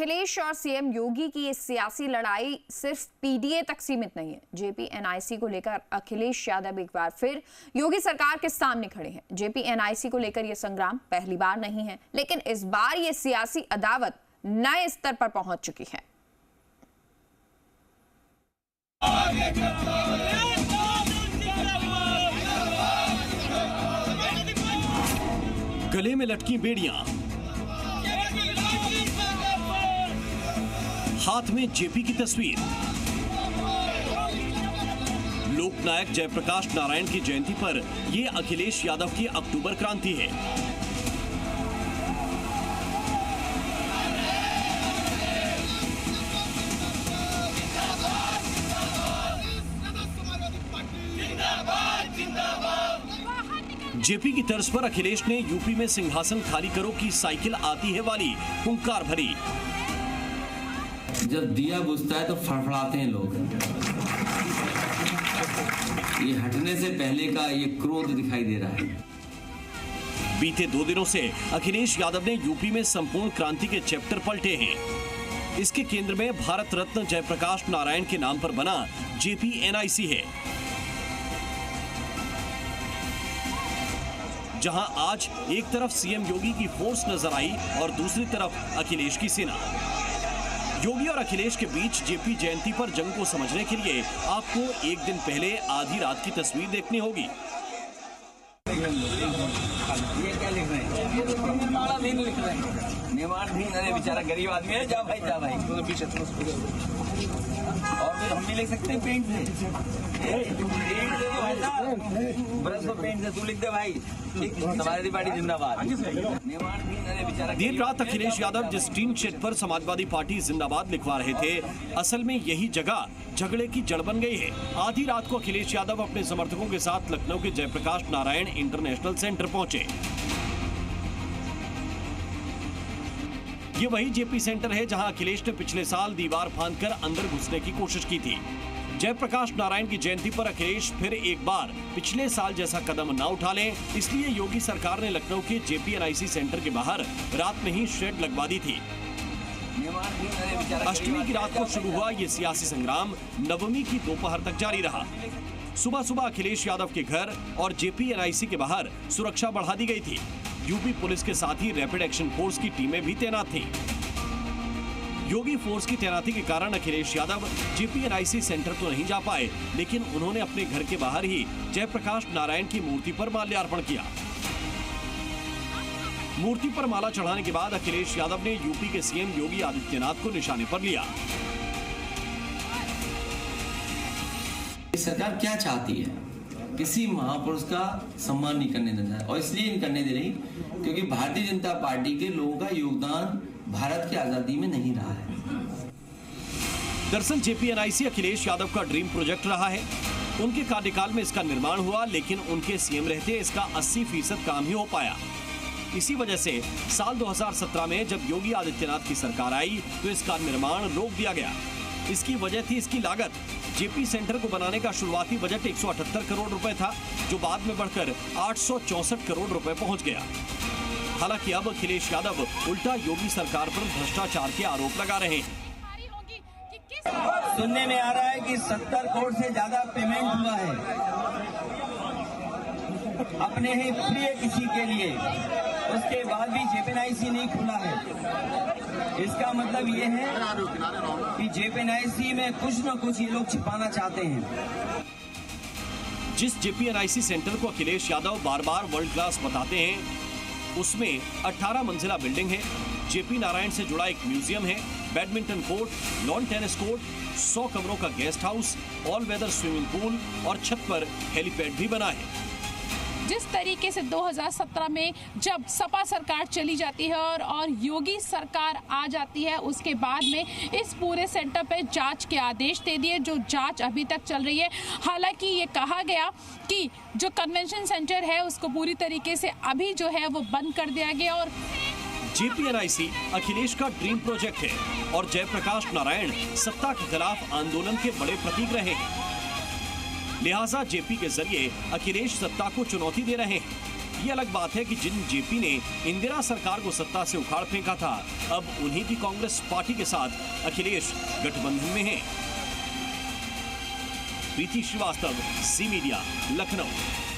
अखिलेश और सीएम योगी की ये सियासी लड़ाई सिर्फ पीडीए तक सीमित नहीं है। जेपी एनआईसी को लेकर अखिलेश यादव एक बार फिर योगी सरकार के सामने खड़े हैं। जेपी एनआईसी को लेकर यह संग्राम पहली बार नहीं है, लेकिन इस बार ये सियासी अदावत नए स्तर पर पहुंच चुकी है। गले में लटकी बेड़ियां, हाथ में जेपी की तस्वीर। लोकनायक जयप्रकाश नारायण की जयंती पर यह अखिलेश यादव की अक्टूबर क्रांति है। जेपी की तर्ज पर अखिलेश ने यूपी में सिंहासन खाली करो की साइकिल आती है वाली हुंकार भरी। जब दिया बुझता है तो फड़फड़ाते हैं लोग। ये हटने से पहले का ये क्रोध दिखाई दे रहा है। बीते 2 दिनों से अखिलेश यादव ने यूपी में संपूर्ण क्रांति के चैप्टर पलटे हैं। इसके केंद्र में भारत रत्न जयप्रकाश नारायण के नाम पर बना जेपी एनआईसी है, जहां आज एक तरफ सीएम योगी की फोर्स नजर आई और दूसरी तरफ अखिलेश की सेना। योगी और अखिलेश के बीच जेपी जयंती पर जंग को समझने के लिए आपको एक दिन पहले आधी रात की तस्वीर देखनी होगी। ये क्या लिख रहे हैं? निर्माणाधीन लिख रहे हैं। निर्माणाधीन, अरे बेचारा गरीब आदमी है। जा भाई, जा भाई। और फिर हम भी लिख सकते हैं पेंट से। पेंट से तो भाई साहब, ब्रश और पेंट से तू लिख दे भाई। समाजवादी पार्टी जिंदाबाद। निर्माणाधीन, अरे बेचारा। देर रात अखिलेश यादव जिस टीन शेड पर समाजवादी पार्टी जिंदाबाद लिखवा रहे थे, असल में यही जगह झगड़े की जड़ बन गई है। आधी रात को अखिलेश यादव अपने समर्थकों के साथ लखनऊ के जयप्रकाश नारायण इंटरनेशनल सेंटर पहुंचे। ये वही जेपी सेंटर है जहां अखिलेश ने पिछले साल दीवार फांदकर अंदर घुसने की कोशिश की थी। जयप्रकाश नारायण की जयंती पर अखिलेश फिर एक बार पिछले साल जैसा कदम न उठा लें, इसलिए योगी सरकार ने लखनऊ के जेपी एनआईसी सेंटर के बाहर रात में ही शेड लगवा दी थी। अष्टमी की रात को शुरू हुआ ये सियासी संग्राम नवमी की दोपहर तक जारी रहा। सुबह सुबह अखिलेश यादव के घर और जेपी एनआईसी के बाहर सुरक्षा बढ़ा दी गई थी। यूपी पुलिस के साथ ही रैपिड एक्शन फोर्स की टीमें भी तैनात थीं। योगी फोर्स की तैनाती के कारण Akhilesh Yadav JP NIC centre तो नहीं जा पाए, लेकिन उन्होंने अपने घर के बाहर ही जयप्रकाश नारायण की मूर्ति पर माल्यार्पण किया। मूर्ति पर माला चढ़ाने के बाद अखिलेश यादव ने यूपी के सीएम योगी आदित्यनाथ को निशाने पर लिया। सरकार क्या चाहती है? किसी महापुरुष का सम्मान नहीं करने देना है, और इसलिए नहीं करने दे रही क्योंकि भारतीय जनता पार्टी के लोगों का योगदान भारत की आजादी में नहीं रहा है। दरअसल जेपी एनआईसी अखिलेश यादव का ड्रीम प्रोजेक्ट रहा है। उनके कार्यकाल में इसका निर्माण हुआ, लेकिन उनके सीएम रहते इसका 80% काम ही हो पाया। इसी वजह से साल 2017 में जब योगी आदित्यनाथ की सरकार आई तो इसका निर्माण रोक दिया गया। इसकी वजह थी इसकी लागत। जेपी सेंटर को बनाने का शुरुआती बजट 178 करोड़ रुपए था, जो बाद में बढ़कर 864 करोड़ रुपए पहुंच गया। हालांकि अब अखिलेश यादव उल्टा योगी सरकार पर भ्रष्टाचार के आरोप लगा रहे हैं। सुनने में आ रहा है कि 70 करोड़ से ज्यादा पेमेंट हुआ है अपने ही प्रिय किसी के लिए, उसके बाद भी जेपी एनआईसी नहीं खुला है। इसका मतलब ये है कि जेपी एनआईसी में कुछ न कुछ ये लोग छिपाना चाहते हैं। जिस जेपी एनआईसी सेंटर को अखिलेश यादव बार बार वर्ल्ड क्लास बताते हैं, उसमें 18 मंजिला बिल्डिंग है। जेपी नारायण से जुड़ा एक म्यूजियम है, badminton court, lawn tennis court, 100 कमरों का guest house, all weather swimming pool और छत पर हेलीपैड भी बना है। जिस तरीके से 2017 में जब सपा सरकार चली जाती है और योगी सरकार आ जाती है, उसके बाद में इस पूरे सेंटर पे जांच के आदेश दे दिए, जो जांच अभी तक चल रही है। हालांकि ये कहा गया कि जो कन्वेंशन सेंटर है उसको पूरी तरीके से अभी जो है वो बंद कर दिया गया। और जेपी एनआईसी अखिलेश का ड्रीम प्रोजेक्ट है और जयप्रकाश नारायण सत्ता के खिलाफ आंदोलन के बड़े प्रतीक रहे हैं। लिहाजा जेपी के जरिए अखिलेश सत्ता को चुनौती दे रहे हैं। ये अलग बात है कि जिन जेपी ने इंदिरा सरकार को सत्ता से उखाड़ फेंका था, अब उन्हीं की कांग्रेस पार्टी के साथ अखिलेश गठबंधन में हैं। प्रीति श्रीवास्तव, सी मीडिया, लखनऊ।